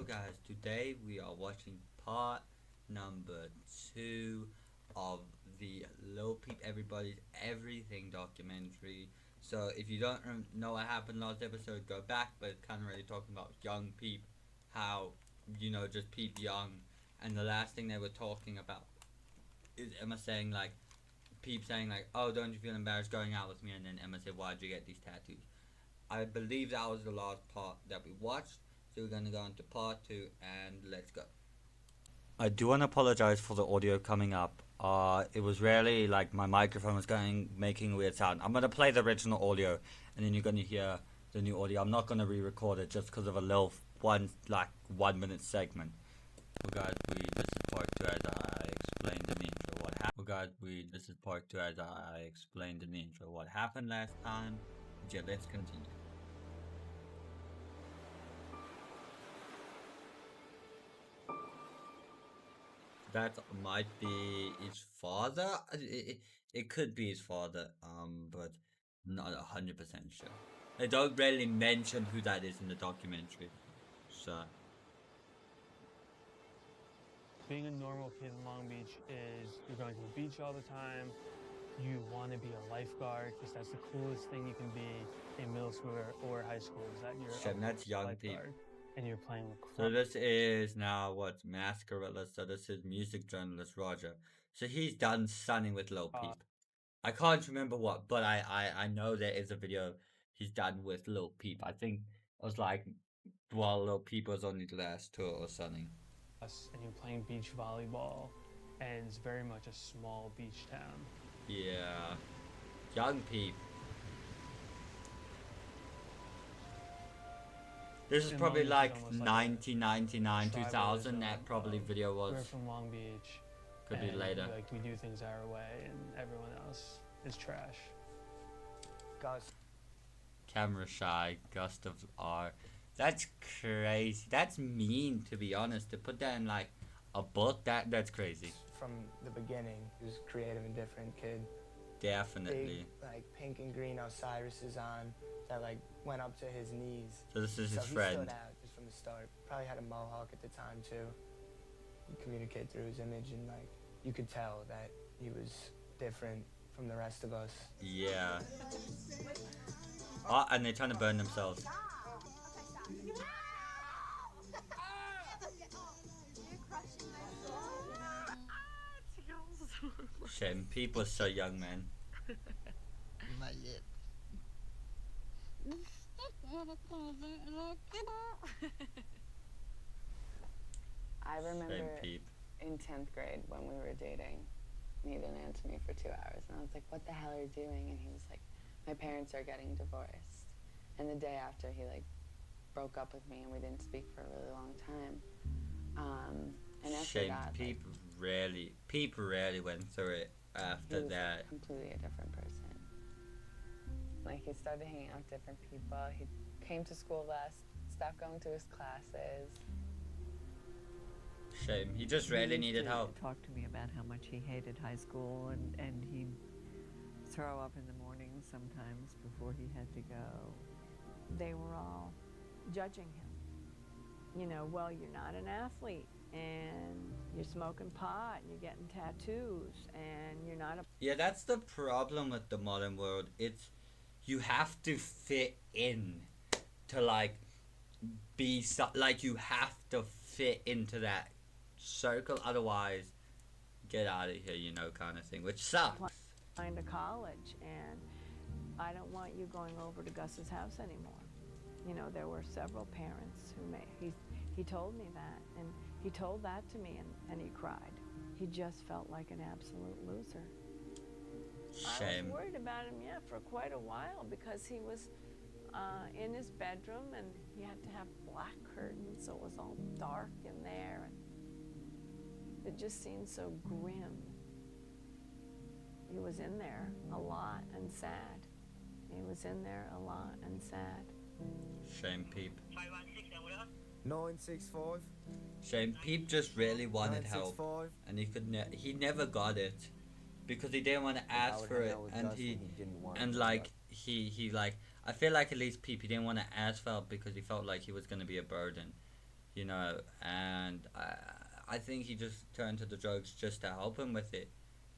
So guys, today we are watching part number 2 of the Lil Peep Everybody's Everything documentary. So if you don't know what happened last episode, go back, but it's kind of really talking about young Peep, how, just Peep young. And the last thing they were talking about is Emma saying like, Peep saying like, oh, don't you feel embarrassed going out with me? And then Emma said, why'd you get these tattoos? I believe that was the last part that we watched. So we're gonna go into part two and let's go. I do want to apologize for the audio coming up. It was really like my microphone was making a weird sound. I'm gonna play the original audio, and then you're gonna hear the new audio. I'm not gonna re-record it just because of a little 1 minute segment. Well, guys, this is part two as I explained in the intro. What happened? Well, guys, this is part two as I explained in the intro. What happened last time? Yeah, let's continue. That might be his father. It could be his father, but not 100% sure. They don't really mention who that is in the documentary. So, Being a normal kid in Long Beach is you're going to the beach all the time. You want to be a lifeguard because that's the coolest thing you can be in middle school or high school is that you're shit, that's a young people. lifeguard and you're playing So lacrosse. this is now what Mascarilla. So this is music journalist Roger. So he's done sunning with Lil Peep. I can't remember what, but I know there is a video he's done with Lil Peep. I think it was like while Lil Peep was on his last tour or something. And you're playing beach volleyball, and it's very much a small beach town. Yeah, young Peep. This is probably like 1999, 2000. That probably video was. We're from Long Beach. Could be later. Like we do things our way, and everyone else is trash. Camera shy, gust of R. That's crazy. That's mean, to be honest. To put that in like a book, that's crazy. From the beginning, he was a creative and different kid. Definitely. Big, like pink and green Osiris's on that like went up to his knees. So this is his He friend. stood out just from the start. Probably had a mohawk at the time too. He communicated through his image, and like you could tell that he was different from the rest of us. Yeah. Oh, and they're trying to burn themselves. Shame. People are so young, man. Not yet. I remember Shame, Peep. in 10th grade when we were dating, and he didn't answer me for 2 hours. And I was like, what the hell are you doing? And he was like, my parents are getting divorced. And the day after, he like broke up with me and we didn't speak for a really long time. And after Shame. that, Peep rarely went through it after he was that. completely a different person. Like he started hanging out with different people. He came to school less, stopped going to his classes. Shame. He just really needed help. Talk to me about how much he hated high school, and he'd throw up in the morning sometimes before he had to go. They were all judging him. You know, well, you're not an athlete, and you're smoking pot, and you're getting tattoos, and you're not a... Yeah, that's the problem with the modern world. It's you have to fit in to like be like you have to fit into that circle, otherwise get out of here, kind of thing, which sucks. Applying to college, and I don't want you going over to Gus's house anymore. You know, there were several parents who he told me that, and he told that to me, and he cried. He just felt like an absolute loser. Shame. I was worried about him, for quite a while, because he was in his bedroom, and he had to have black curtains, so it was all dark in there, and it just seemed so grim. He was in there a lot and sad. He was in there a lot and sad. Shame, Peep. 965. Shame, Peep just really wanted help, and he never got it because he didn't want to ask for it, and I feel like at least Peep, he didn't want to ask for help because he felt like he was gonna be a burden, you know, and I think he just turned to the drugs just to help him with it,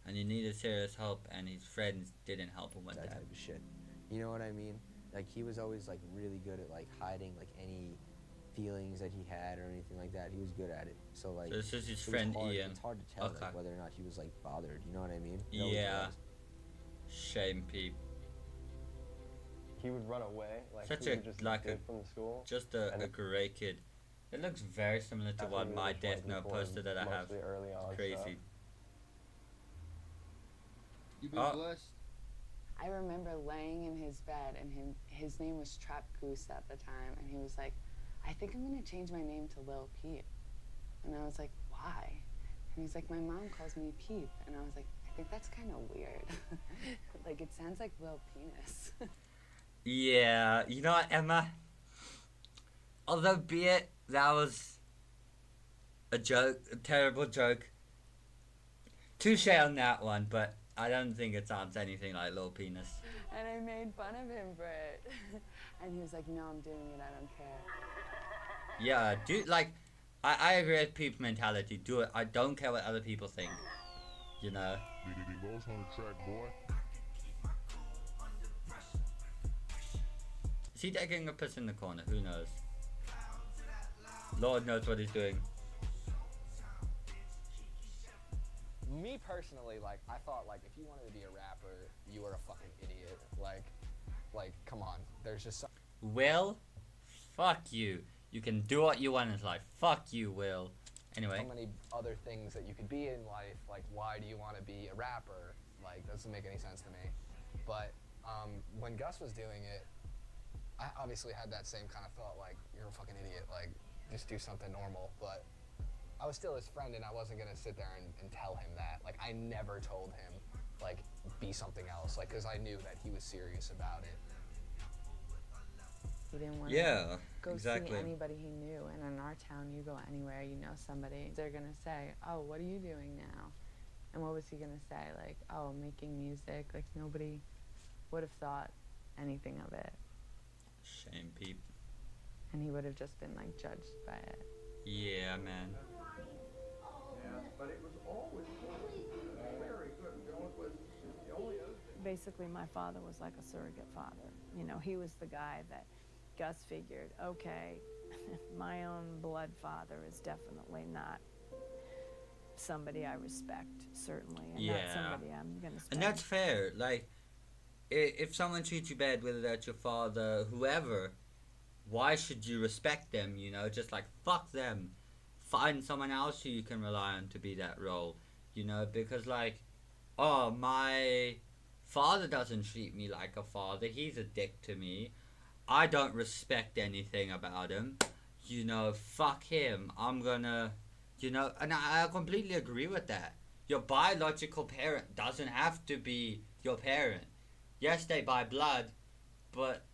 and he needed serious help, and his friends didn't help him with that that. type of shit. You know what I mean? Like he was always like really good at like hiding like any feelings that he had or anything like that. He was good at it. So like So this is his it was friend hard. Ian. It's hard to tell Okay. like whether or not he was like bothered. You know what I mean? It always Yeah. was. Shame, Peep. He would run away, like Such he a would just like dip from school. just And a great kid. It looks very similar to That's what what my we were Death Note for, poster that I have. mostly early on It's crazy. stuff. You been Oh. blessed? I remember laying in his bed, and his name was Trap Goose at the time, and he was like, I think I'm gonna change my name to Lil Peep. And I was like, why? And he's like, my mom calls me Peep. And I was like, I think that's kind of weird. Like, it sounds like Lil Penis. Yeah, you know what, Emma? Although be it that was a joke, a terrible joke. Touche on that one, but I don't think it sounds anything like Lil Penis. And I made fun of him for it. And he was like, no, I'm doing it, I don't care. Yeah, dude, like, I agree with Peep's mentality. Do it. I don't care what other people think. You know? BDD Lowe's on the track, boy. Is he taking a piss in the corner? Who knows? Lord knows what he's doing. Me personally, like, I thought, like, if you wanted to be a rapper, you were a fucking idiot. Like, come on. There's just Will, fuck you. You can do what you want in life. Fuck you, Will. Anyway. so many other things that you could be in life. Like, why do you want to be a rapper? Like, doesn't make any sense to me. But when Gus was doing it, I obviously had that same kind of thought, like, you're a fucking idiot. Like, just do something normal. But I was still his friend, and I wasn't going to sit there and tell him that. Like, I never told him, like, be something else. Like, because I knew that he was serious about it. He didn't want to Yeah, go exactly. see anybody he knew. And in our town, you go anywhere, you know somebody. They're going to say, oh, what are you doing now? And what was he going to say? Like, oh, I'm making music. Like, nobody would have thought anything of it. Shame, Peep. And he would have just been, like, judged by it. Yeah, man. Yeah, but it was always very good. The only other thing. Basically, my father was like a surrogate father. You know, he was the guy that Gus figured, okay, my own blood father is definitely not somebody I respect, certainly, and not Yeah. somebody I'm going to spend. And that's fair. Like, if someone treats you bad, whether that's your father, whoever, why should you respect them, you know? Just like, fuck them. Find someone else who you can rely on to be that role, you know? Because, like, oh, my father doesn't treat me like a father. He's a dick to me. I don't respect anything about him. You know, fuck him. I'm gonna, you know, and I completely agree with that. Your biological parent doesn't have to be your parent. Yes, they by blood, but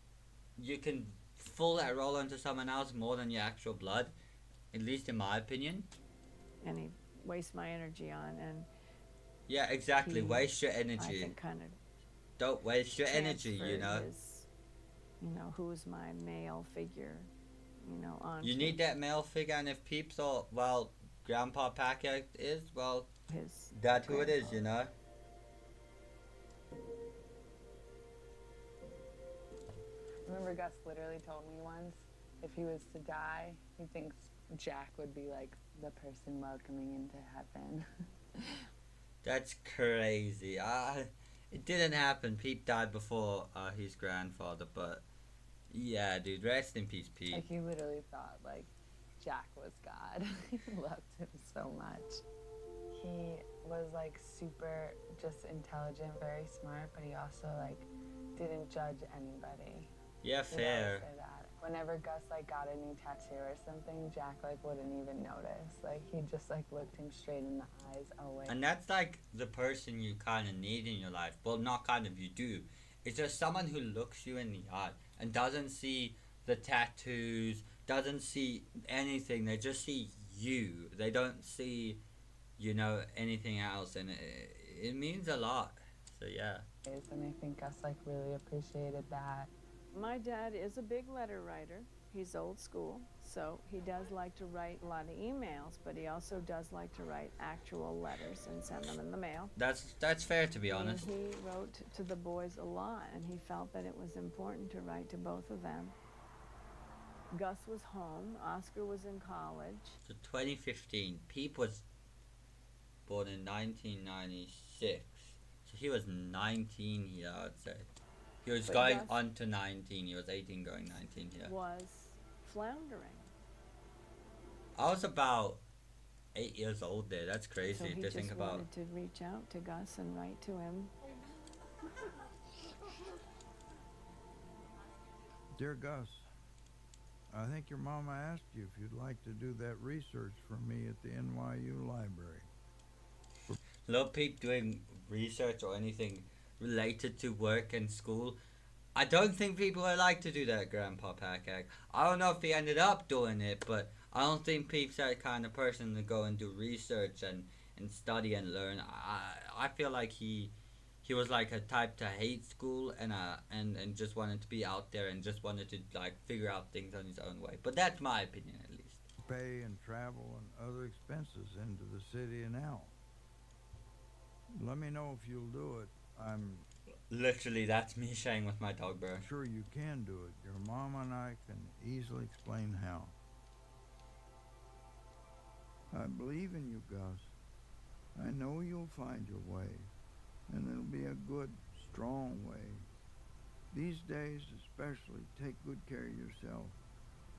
you can fool that role onto someone else more than your actual blood, at least in my opinion. And he wastes my energy on, and Yeah, exactly. He, Waste your I energy. think kind of Don't waste your energy, you transferred know. his, you know, who's my male figure, you know, on You need that male figure, and if Peep thought, well, Grandpa Packer is, well, his that's who it is, you know. Remember Gus literally told me once, if he was to die, he thinks Jack would be like the person welcoming him to heaven. That's crazy. It didn't happen. Pete died before his grandfather, but yeah, dude, rest in peace, Pete. Like, he literally thought, like, Jack was God. He loved him so much. He was, like, super just intelligent, very smart, but he also, like, didn't judge anybody. Yeah, He'd always fair. say that. Whenever Gus, like, got a new tattoo or something, Jack, like, wouldn't even notice. Like, he just, like, looked him straight in the eyes always. And that's like the person you kind of need in your life. Well, not kind of, you do. It's just someone who looks you in the eye and doesn't see the tattoos, doesn't see anything. They just see you. They don't see, you know, anything else. And it means a lot. So, yeah. And I think Gus, like, really appreciated that. My dad is a big letter writer. He's old school, So he does like to write a lot of emails, but he also does like to write actual letters and send them in the mail. That's fair, to be honest. And he wrote to the boys a lot, and he felt that it was important to write to both of them. Gus was home. Oscar was in college. So 2015, Peep was born in 1996. So he was 19 here, I'd say. He was But going Gus on to 19. He was 18 going 19 here. was floundering. I was about 8 years old there. That's So crazy he to just think about. wanted to reach out to Gus and write to him. Dear Gus, I think your mama asked you if you'd like to do that research for me at the NYU library. Lil Peep doing research or anything related to work and school. I don't think people would like to do that, Grandpa Packag. I don't know if he ended up doing it, but I don't think Peep's that kind of person to go and do research and study and learn. I feel like he was like a type to hate school and just wanted to be out there and just wanted to like figure out things on his own way. But that's my opinion, at least. Pay and travel and other expenses into the city and out. Let me know if you'll do it. I'm Literally, that's me sharing with my dog, bro. sure you can do it. Your mama and I can easily explain how. I believe in you, Gus. I know you'll find your way, and it'll be a good, strong way. These days especially, take good care of yourself.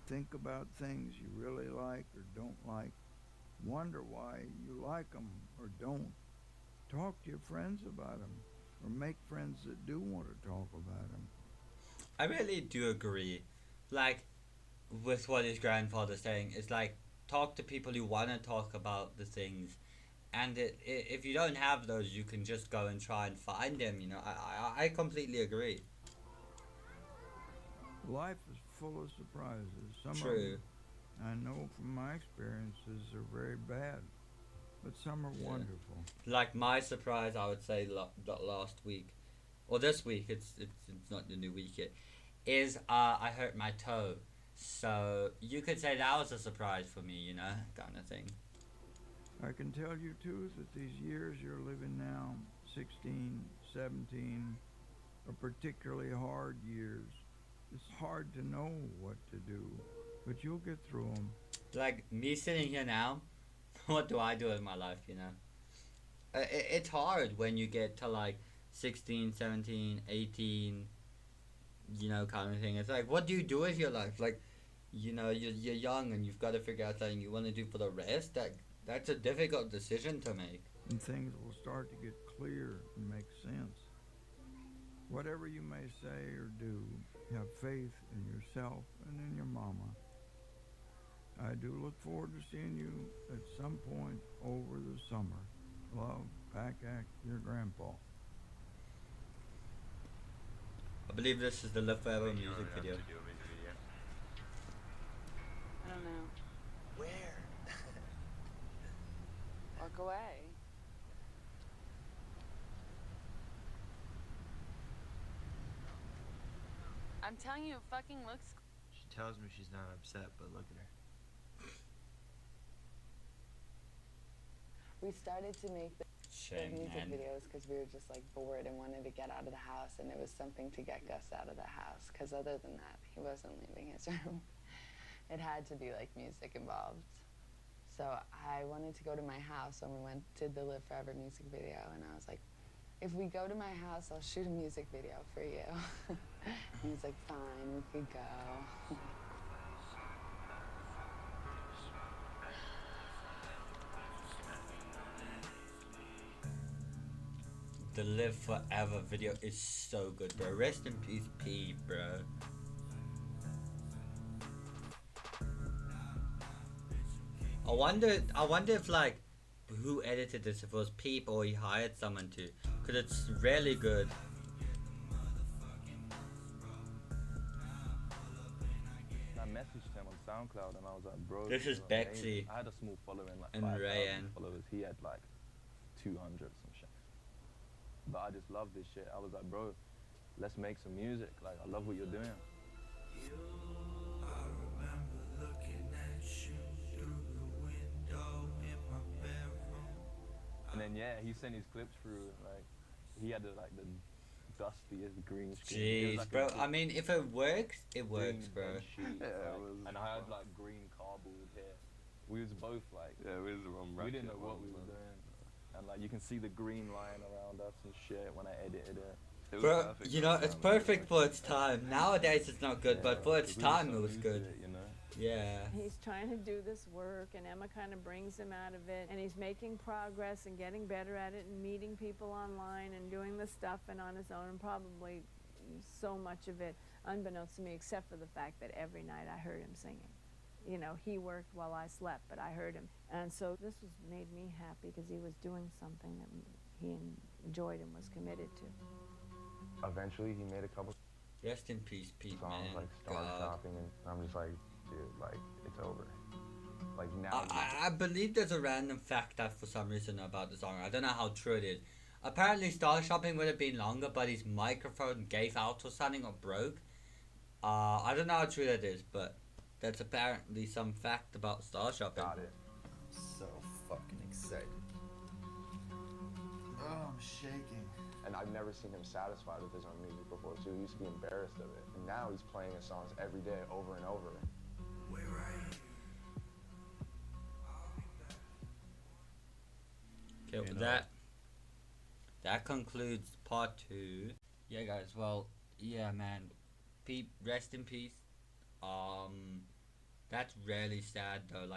Think about things you really like or don't like. Wonder why you like them or don't. Talk to your friends about them, or make friends that do want to talk about them. I really do agree. Like, with what his grandfather's saying, it's like, talk to people who want to talk about the things. And if you don't have those, you can just go and try and find them, you know. I completely agree. Life is full of surprises. Some of True. them, I know from my experiences, are very bad, but some are wonderful. Like my surprise, I would say last week, or this week, it's not the new week yet, is I hurt my toe. So you could say that was a surprise for me, you know, kind of thing. I can tell you, too, that these years you're living now, 16, 17, are particularly hard years. It's hard to know what to do, but you'll get through them. Like me sitting here now, what do I do with my life, you know? It's hard when you get to like 16, 17, 18, you know, kind of thing. It's like, what do you do with your life? Like, you know, you're young and you've got to figure out something you want to do for the rest. That's a difficult decision to make. And things will start to get clear and make sense. Whatever you may say or do, have faith in yourself and in your mama. I do look forward to seeing you at some point over the summer. Love, Packak, your grandpa. I believe this is the Live Forever music video. I don't know. Where? Walk away. I'm telling you, it fucking looks. She tells me she's not upset, but look at her. We started to make the Shame, music man. videos because we were just like bored and wanted to get out of the house, and it was something to get Gus out of the house. Because other than that, he wasn't leaving his room. It had to be like music involved. So I wanted to go to my house when we did the Live Forever music video, and I was like, if we go to my house, I'll shoot a music video for you. And he's like, fine, we could go. The Live Forever video is so good, bro. Rest in peace, P, bro. I wonder if like who edited this, if it was Peep or he hired someone to, cause it's really good. I messaged him on SoundCloud and I was like, bro, This is you're amazing. Bexy I had a small following, like and 5,000 Rayan. followers. He had like 200 or some shit. But I just love this shit. I was like, bro, let's make some music. Like, I love what you're doing. I remember looking then yeah, he sent his clips through. Like he had the dustiest green screen. It Jeez, was like bro. a I mean, if it works, it green works, bro. bed sheet, Yeah, it like, was and I had like green cardboard here. We was both like, Yeah, we was on we didn't bracket know what we ones, were man. doing, and like you can see the green line around us and shit when I edited it. It was Bro, perfect you at know, the it's time, anyway. perfect for its time. Nowadays, it's not good, but for its 'cause we were time, so it was new to good. it, you know. Yeah. He's trying to do this work, and Emma kind of brings him out of it, and he's making progress and getting better at it and meeting people online and doing the stuff and on his own, and probably so much of it unbeknownst to me, except for the fact that every night I heard him singing. You know, he worked while I slept, but I heard him. And so this was made me happy because he was doing something that he enjoyed and was committed to. Eventually, he made a couple Rest in peace, Pete, songs man. like Star God. Shopping, and I'm just like, dude, like it's over. Like now. I believe there's a random fact that for some reason know about the song. I don't know how true it is. Apparently, Star Shopping would have been longer, but his microphone gave out or something or broke. I don't know how true that is, but that's apparently some fact about Star Shopping. Got it. So fucking excited. Oh, I'm shaking. And I've never seen him satisfied with his own music before too. He used to be embarrassed of it, and now he's playing his songs every day, over and over. Where are you? Okay, You know. that concludes part 2. Yeah, guys. Well, yeah, man. Peep, rest in peace. That's really sad though.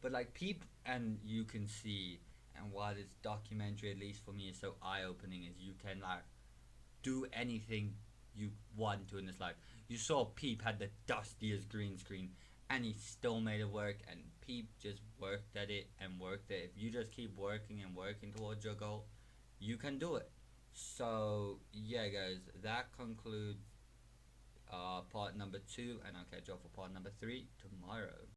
But Peep, and you can see, and why this documentary, at least for me, is so eye-opening, is you can do anything you want to in this life. You saw Peep had the dustiest green screen, and he still made it work. And Peep just worked at it and worked it. If you just keep working and working towards your goal, you can do it. So yeah, guys, that concludes part number 2, and I'll catch you all for part number 3 tomorrow.